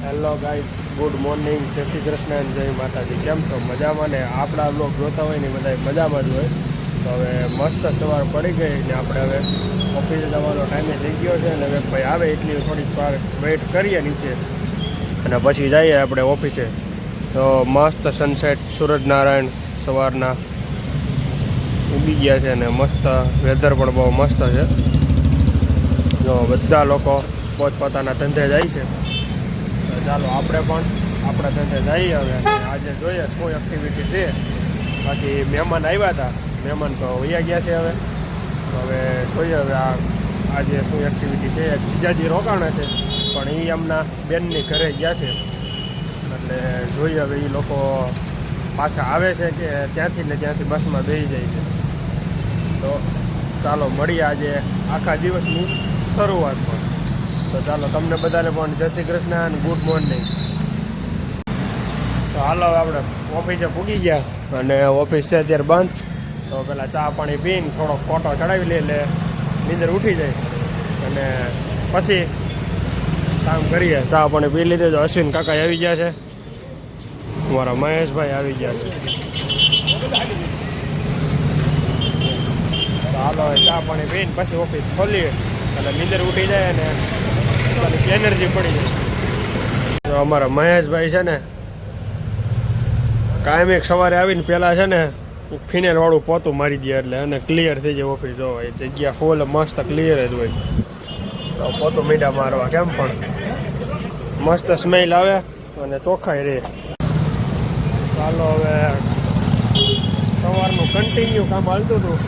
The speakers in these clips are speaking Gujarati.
હેલો ગાઈસ, ગુડ મોર્નિંગ, જય શ્રી કૃષ્ણ અને જય માતાજી. કેમ છો? મજામાં ને? આપણા બ્લોગ જોતા હોય ને બધા મજામાં જ હોય. તો હવે મસ્ત સવાર પડી ગઈ ને આપણે હવે ઓફિસે જવાનો ટાઈમે થઈ ગયો છે ને હવે ભાઈ આવે એટલી થોડીક વાર વેઇટ કરીએ નીચે અને પછી જઈએ આપણે ઓફિસે. તો મસ્ત સનસેટ, સૂરજનારાયણ સવારના ઉગી ગયા છે અને મસ્ત વેધર પણ બહુ મસ્ત છે. જો બધા લોકો પોતપોતાના ધંધે જાય છે. ચાલો આપણે પણ આપણા ધંધે જઈએ હવે. આજે જોઈએ શું એક્ટિવિટી છે. બાકી મહેમાન આવ્યા હતા, મહેમાન તો વયા ગયા છે. હવે જોઈએ હવે આજે શું એક્ટિવિટી છે. જીજાજી રોકાણા છે પણ એ એમના બેનની ઘરે ગયા છે એટલે જોઈએ હવે એ લોકો પાછા આવે છે કે ત્યાંથી ને ત્યાંથી બસમાં બેસી જાય છે. તો ચાલો મળીએ આજે આખા દિવસની શરૂઆત પણ. તો ચાલો તમને બધાને પણ જય શ્રી કૃષ્ણ અને ગુડ મોર્નિંગ. તો હાલો આપણે ઓફિસે પૂગી ગયા અને ઓફિસ છે અત્યારે બંધ. તો પેલા ચા પાણી પીને થોડોક કોટો ચડાવી લે એટલે નીંદર ઉઠી જાય અને પછી કામ કરીએ. ચા પાણી પી લીધે. તો અશ્વિન કાકા આવી ગયા છે, મારા મહેશભાઈ આવી ગયા છે. તો હાલો ચા પાણી પીને પછી ઓફિસ ખોલીએ એટલે નીંદર ઉઠી જાય અને એનર્જી પડી જાય. તો અમારા મહેશભાઈ છે ને કાયમ એક સવારે આવીને પહેલાં છે ને ફિનેલ વાળું પોતું મારી દે એટલે અને ક્લિયર થઈ જાય ઓફિસ. જોવા એ જગ્યા ફૂલ મસ્ત ક્લિયર જ હોય. તો પોતું મીંડા મારવા કેમ પણ મસ્ત સ્મેલ આવે અને ચોખ્ખાઈ રહે. ચાલો હવે સવારનું કન્ટિન્યુ કામ હાલતું હતું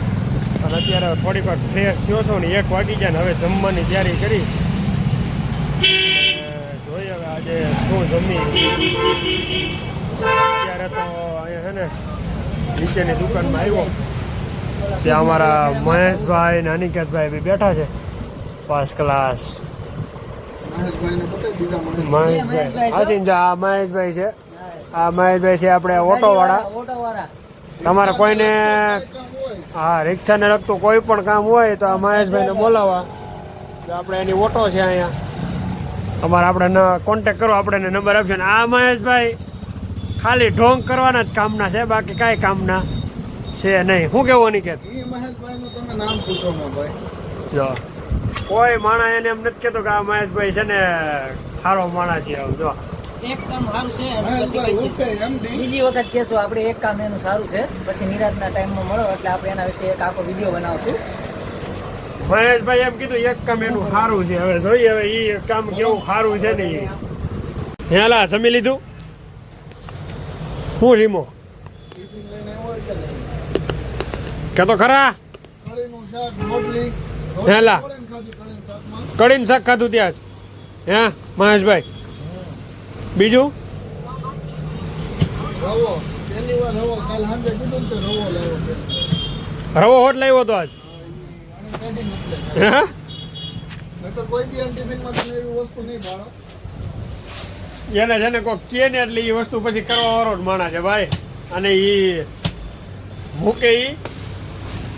અને અત્યારે થોડીક વાર ફ્રેશ થયો છો ને 1 વાગી ગયા ને હવે જમવાની તૈયારી કરી. જોઈએ હવે આજે શું જમી. અત્યારે તો અહીંયા છે ને નીચેની દુકાનમાં આવ્યો ત્યાં અમારા મહેશભાઈ ને અનિકેતભાઈ બી બેઠા છે. ફર્સ્ટ ક્લાસ મહેશભાઈ. આ મહેશભાઈ છે, આ મહેશભાઈ છે આપણે ઓટોવાળા. તમારે કોઈને રિક્ષાને લગતું કોઈ પણ કામ હોય તો આ મહેશભાઈને બોલાવવા. આપણે એની ઓટો છે અહીંયા. તમારે આપણે કોન્ટેક કરો, આપણે એને નંબર આપજો ને. આ મહેશભાઈ ખાલી ઢોંગ કરવાના જ કામના છે, બાકી કાંઈ કામના છે નહીં. શું કેવું અનિકેત? જો કોઈ માણસ એને એમ નથી કહેતો કે આ મહેશભાઈ છે ને સારો માણસ છે. જો એક કામ સારું છે, બીજી વખત કહેશું આપણે એક કામ એનું સારું છે, પછી નિરાતના ટાઈમમાં મળો એટલે આપણે એના વિશે એક આખો વિડીયો બનાવશું. મહેશભાઈ એમ કીધું એક કામ એનું સારું છે. હવે જોઈએ હવે એ કામ કેવું સારું છે ને. હેલા જમી લીધું? શું રીમો કે તો ખરા? હેલા કઢીનું શાક ખાધું ત્યાં જ હે મહેશભાઈ? બીજું રવો હોટ લાવ્યો તો આજ? એને છે ને કોઈ કે ને એટલે એ વસ્તુ પછી કરવા વાળો જ માણસ છે ભાઈ. અને એ મૂકે એ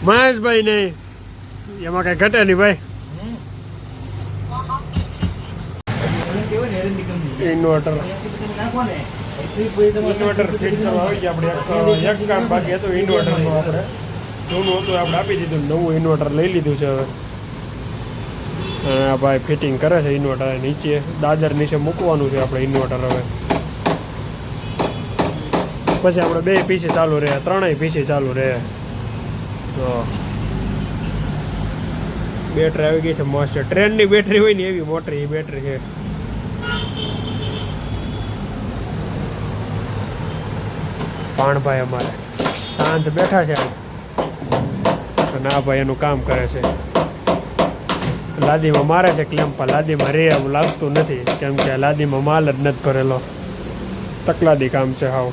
મહેશભાઈ નહીં, એમાં કઈ ઘટે નહીં ભાઈ. ઇન્વર્ટર ફિટ કરવા આવી ગયા આપણે. એક કામ બાકી હતું ઇન્વર્ટરનું. આપણે જૂનું હતું આપણે આપી દીધું, નવું ઇન્વર્ટર લઈ લીધું છે હવે. આ ભાઈ ફિટિંગ કરે છે ઇન્વર્ટર. નીચે દાદર નીચે મૂકવાનું છે આપણે ઇન્વર્ટર હવે. પછી આપણે 2 પીસી ચાલુ રહે, 3 પીસી ચાલુ રહે. તો બેટરી આવી ગઈ છે મસ્ત. ટ્રેનની બેટરી હોય ને એવી મોટી એ બેટરી છે. પાણભાઈ અમારે શાંત બેઠા છે અને આ ભાઈ એનું કામ કરે છે. લાદીમાં મારે છે ક્લેમ્પા. લાદીમાં રે એવું લાગતું નથી કેમ કે લાદીમાં માલ જ નથી ભરેલો. તકલાદી કામ છે હાવ.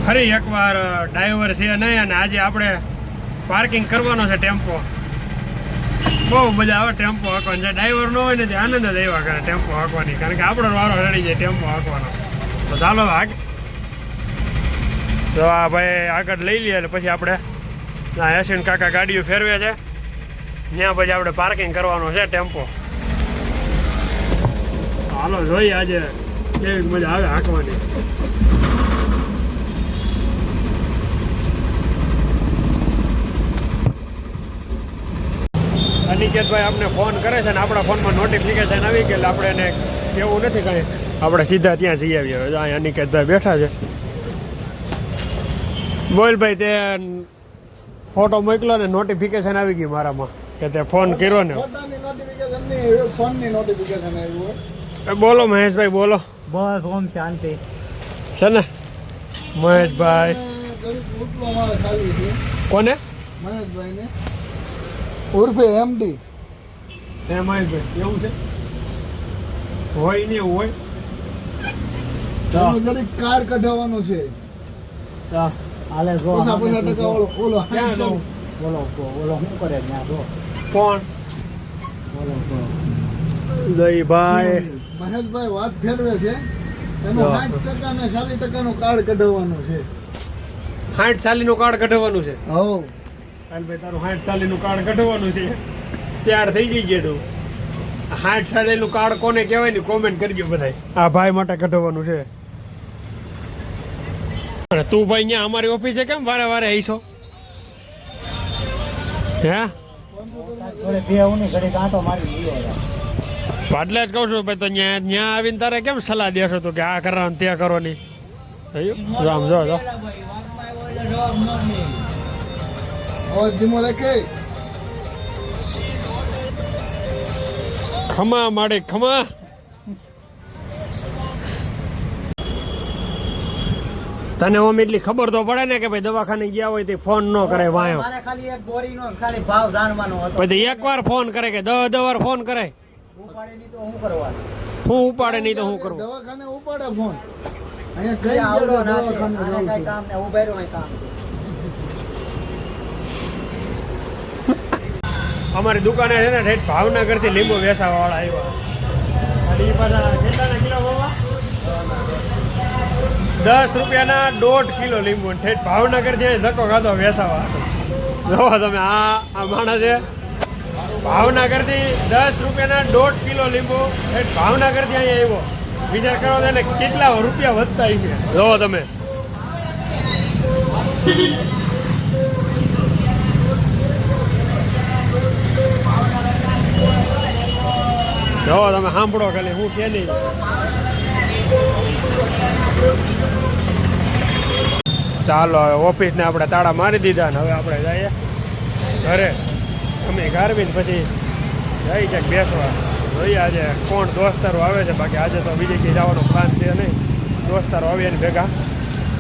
ફરી એકવાર ડ્રાઈવર છે નહીં અને આજે આપણે પાર્કિંગ કરવાનો છે ટેમ્પો. બહુ મજા આવે ટેમ્પો હાંકવાની. જે ડ્રાઈવર ન હોય ને તે આનંદ જ આવ્યા કરે ટેમ્પો હાંકવાની, કારણ કે આપણો વારો રડી જાય ટેમ્પો હાંકવાનો. તો ચાલો તો આ ભાઈ આગળ લઈ લઈએ એટલે પછી આપણે અશ્વિન કાકા ગાડીઓ ફેરવે છે ત્યાં પછી આપણે પાર્કિંગ કરવાનો છે ટેમ્પો. હાલો જોઈએ આજે કેવી મજા આવે હાંકવાની. અનિકેતભાઈ આપણે ફોન કરે છે ને આપણા ફોનમાં નોટિફિકેશન આવી ગયેલા આપણે એને કેવું નથી કાંઈ, આપણે સીધા ત્યાં જઈ આવીએ. અહીંયા અનિકેતભાઈ બેઠા છે. બોલ ભાઈ, તે ફોટો મોકલો ને નોટિફિકેશન આવી ગઈ મારામાં કે તે ફોન કર્યો ને. ફોનની નોટિફિકેશન આવ્યું. બોલો મહેશભાઈ, બોલો. બસ ઓમ શાંતિ છે ને મહેશભાઈ? કોને? મહેશભાઈને ઉર્ફે એમડી. મહેશભાઈ એવું છે? હોય ને એવું હોય. ઘડી કાર કઢાવવાનું છે. હાલે જો પૈસા ટકા ઓલો ક્યાં જાઉં? બોલો શું કરે ત્યાં જો કોણ? બોલો દઈભાઈ મહેશભાઈ વાત ફેરવે છે. એનું હા. 60% ને 40% કાર્ડ કઢાવવાનું છે. 60 કાર્ડ કઢાવવાનું છે. હો ભાઈ તારું 60 કાર્ડ કઢાવવાનું છે. તૈયાર થઈ જઈએ તું. 60 કાર્ડ કોને કહેવાય ને કોમેન્ટ કરજો બધા. આ ભાઈ માટે કઢાવવાનું છે. અને તું ભાઈ અહીંયા અમારી ઓફિસે કેમ વારે વારે આવીશો? હે થોડે બેહું ને ઘડી કાંટો મારી દીધો એટલે જ કહું છું ભાઈ, તો ત્યાં આવીને તારે કેમ સલાહ દેશો તો કે આ કરવાનું ત્યાં કરવાની? આમ જો હવે ધીમો લખે. ખમા માડી ખમા. તને ઓમ એટલી ખબર તો પડે ને કે ભાઈ દવાખાને ગયા હોય તે ફોન ન કરે વાયો. મારે ખાલી એક બોરીનો ખાલી ભાવ જાણવાનો હતો. પછી એકવાર ફોન કરે કે 10 વાર ફોન કરે. ઉપાડે નહીં તો શું કરવાનું? હું ઉપાડે નહીં તો હું કરું? દવાખાને ઉપાડે ફોન. અહીંયા કઈ આવડો ના દવાખાને આને જાઉં કઈ છું. કામ ને ઉભા રહ્યો અહીં કામ. અમારી દુકાને છે ને ઠેઠ ભાવનગરથી લીંબુ વેચાવા વાળા આવ્યા. અને ઈ પાછા કેટલાના કિલો બાબા? 10 રૂપિયાના 1.5 કિલો લીંબુ. ઠેઠ ભાવનગરથી ધક્કો ખાધો વેચાવા. જો તમે આ માણસ છે ભાવનગરથી 10 રૂપિયાના 1.5 કિલો લીંબુ ઠેઠ ભાવનગરથી અહીંયા આવ્યો. વિચાર કરો તેને કેટલા રૂપિયા વધતા છે. જો તમે જો તમે સાંભળો ખાલી હું કે નહીં. ચાલો હવે ઓફિસને આપણે તાળા મારી દીધા ને હવે આપણે જઈએ ઘરે. અમે ગારવીને પછી જઈ ક્યાંક બેસવા. જોઈએ આજે કોણ દોસ્તારો આવે છે. બાકી આજે તો બીજે ક્યાંય જવાનો પ્લાન છે નહીં. દોસ્તારો આવે ને ભેગા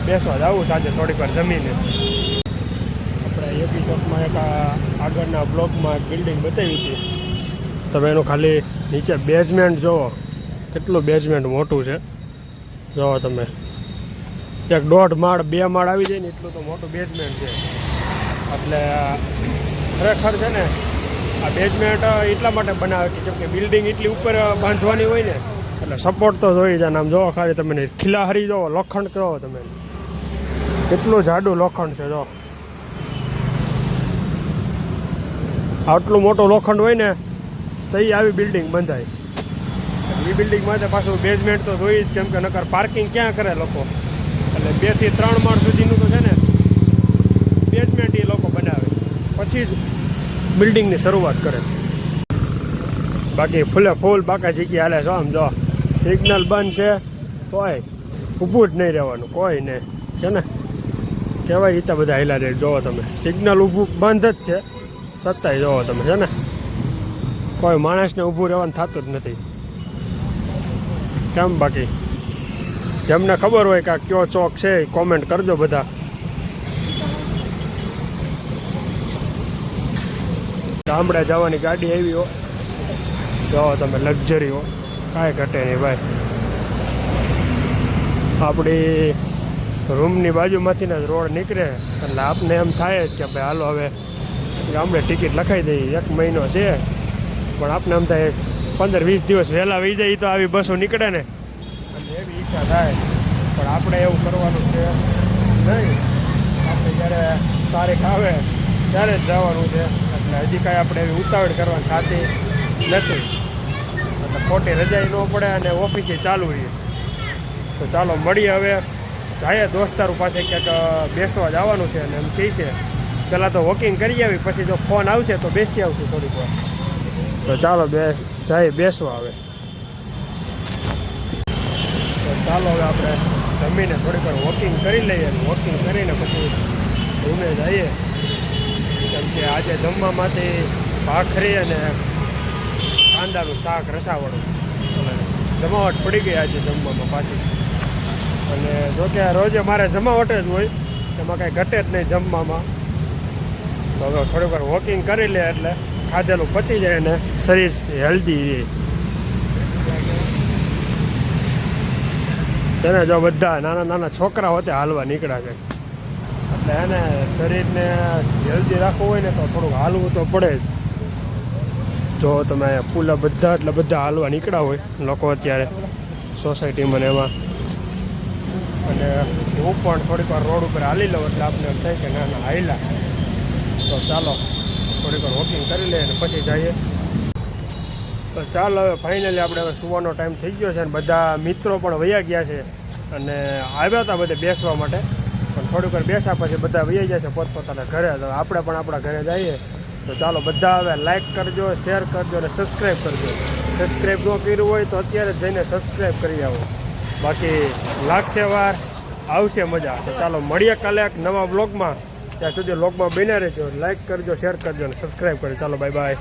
બેસવા જવું છે આજે થોડીક વાર જમીને. આપણે એપી ચોકમાં એક આગળના બ્લોકમાં બિલ્ડિંગ બતાવી હતી. તમે એનું ખાલી નીચે બેઝમેન્ટ જુઓ કેટલું બેઝમેન્ટ મોટું છે. જુઓ તમે 1.5 માળ 2 માળ આવી જાય ને એટલું તો મોટું બેઝમેન્ટ છે. એટલે ખરેખર છે ને આ બેઝમેન્ટ એટલા માટે બનાવે કે કેમ કે બિલ્ડિંગ એટલી ઉપર બાંધવાની હોય ને એટલે સપોર્ટ તો જોઈ જાય. આમ જોવો ખાલી તમે ખીલાહારી જોવો લોખંડ જોવો તમે કેટલું જાડું લોખંડ છે. જો આટલું મોટું લોખંડ હોય ને તો એ આવી બિલ્ડિંગ બંધાય. એ બિલ્ડિંગ માટે પાછું બેઝમેન્ટ તો જોઈ જ કેમ કે નકર પાર્કિંગ ક્યાં કરે લોકો. એટલે 2 થી 3 માળ સુધીનું તો છે ને બેઝમેન્ટ એ લોકો બનાવે પછી જ બિલ્ડિંગની શરૂઆત કરે. બાકી ફૂલે ફૂલ બાકા ચીકી હાલે છો. આમ જો સિગ્નલ બંધ છે તોય ઊભું જ નહીં રહેવાનું કોઈ ને છે ને કેવાય રીતે બધા હેલા રહે. જોવો તમે સિગ્નલ ઊભું બંધ જ છે છતાંય જોવો તમે છે ને કોઈ માણસને ઊભું રહેવાનું થતું જ નથી. કેમ બાકી જેમને ખબર હોય કે આ કયો ચોક છે એ કોમેન્ટ કરજો બધા. ગામડે જવાની ગાડી આવી હો. જો તમે લક્ઝરી હો કાંઈ ઘટે નહીં ભાઈ. આપણી રૂમની બાજુમાંથી ને રોડ નીકળે એટલે આપને એમ થાય જ કે ભાઈ હાલો હવે ગામડે ટિકિટ લખાઈ દઈએ. 1 મહિનો છે પણ આપને એમ થાય 15-20 દિવસ વહેલા વહી જાય તો આવી બસો નીકળે ને અને એવી ઈચ્છા થાય. પણ આપણે એવું કરવાનું છે નહીં. આપણે જ્યારે તારીખ આવે ત્યારે જ જવાનું છે એટલે હજી કાંઈ આપણે એવી ઉતાવળ કરવાની થતી નથી. ખોટી રજાઈ ન પડે અને ઓફિસે ચાલુ રહીએ. તો ચાલો મળીએ હવે. જાય દોસ્તારો પાસે ક્યાંક બેસવા જવાનું છે અને એમ કહે છે પહેલાં તો વોકિંગ કરી આવી, પછી જો ફોન આવશે તો બેસી આવશું થોડીક વાર. તો ચાલો જાય બેસવા હવે. તો ચાલો હવે આપણે જમીને થોડીક વાર વોકિંગ કરી લઈએ. વોકિંગ કરીને પછી રૂમે જઈએ, કેમ કે આજે જમવામાંથી ભાખરી અને કાંદાનું શાક રસાવાળું જમાવટ પડી ગઈ આજે જમવામાં પાછી. અને જોકે રોજે મારે જમાવટ જ હોય, એમાં કાંઈ ઘટે જ નહીં જમવામાં. તો હવે થોડીક વાર વોકિંગ કરી લે એટલે ખાધેલું પચી જાય અને શરીર હેલ્ધી રહે. તેને જો બધા નાના નાના છોકરા હોતે હાલવા નીકળ્યા છે, એટલે એને શરીરને હેલ્ધી રાખવું હોય ને તો થોડુંક હાલવું તો પડે જ. જો તમે ફૂલા બધા એટલે બધા હાલવા નીકળ્યા હોય લોકો અત્યારે સોસાયટીમાં ને એમાં. અને હું પણ થોડીક વાર રોડ ઉપર હાલી લઉં એટલે આપણે એમ થાય કે ના ના હાલ્યા. તો ચાલો થોડીક વાર વોકિંગ કરી લઈએ અને પછી જઈએ. તો ચાલો હવે ફાઇનલી આપણે હવે સુવાનો ટાઈમ થઈ ગયો છે અને બધા મિત્રો પણ વયા ગયા છે અને આવ્યા હતા બધે બેસવા માટે, પણ થોડીક વાર બેસ્યા પછી બધા વયા ગયા છે પોતપોતાના ઘરે. તો આપણે પણ આપણા ઘરે જઈએ. તો ચાલો બધા હવે લાઇક કરજો, શેર કરજો અને સબસ્ક્રાઈબ કરજો. સબસ્ક્રાઈબ ન કર્યું હોય તો અત્યારે જ જઈને સબસ્ક્રાઈબ કરી આવો, બાકી લાગશે વાર, આવશે મજા. તો ચાલો મળીએ કાલે એક નવા બ્લોગમાં. ત્યાં સુધી બ્લોગમાં બન્યા રહેજો. લાઇક કરજો, શેર કરજો અને સબસ્ક્રાઈબ કરજો. ચાલો બાય બાય.